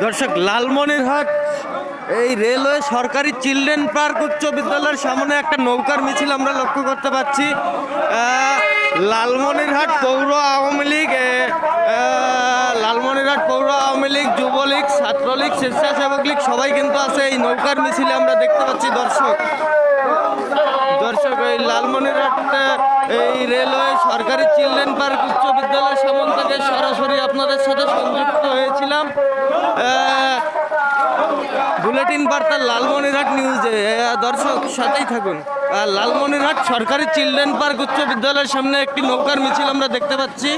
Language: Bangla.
দর্শক, লালমনিরহাট এই রেলওয়ে সরকারি চিলড্রেন পার্ক উচ্চ বিদ্যালয়ের সামনে একটা নৌকার মিছিল আমরা লক্ষ্য করতে পারছি। লালমনিরহাট পৌর আওয়ামী লীগ, লালমনিরহাট পৌর আওয়ামী লীগ, যুবলীগ, ছাত্রলীগ, স্বেচ্ছাসেবক লীগ সবাই কিন্তু আছে এই নৌকার মিছিলে আমরা দেখতে পাচ্ছি। দর্শক এই লালমনিরহাট এই রেলওয়ে সরকারি চিলড্রেন পার্ক উচ্চ বিদ্যালয়ের সামনে থেকে সরাসরি আপনাদের সাথে সংযুক্ত হয়েছিলাম বুলেটিন বার্তা লালমনিরহাট নিউজে। দর্শক সাথেই থাকুন। লালমনিরহাট সরকারি চিলড্রেন পার্ক উচ্চ বিদ্যালয়ের সামনে একটি নৌকার মিছিল আমরা দেখতে পাচ্ছি।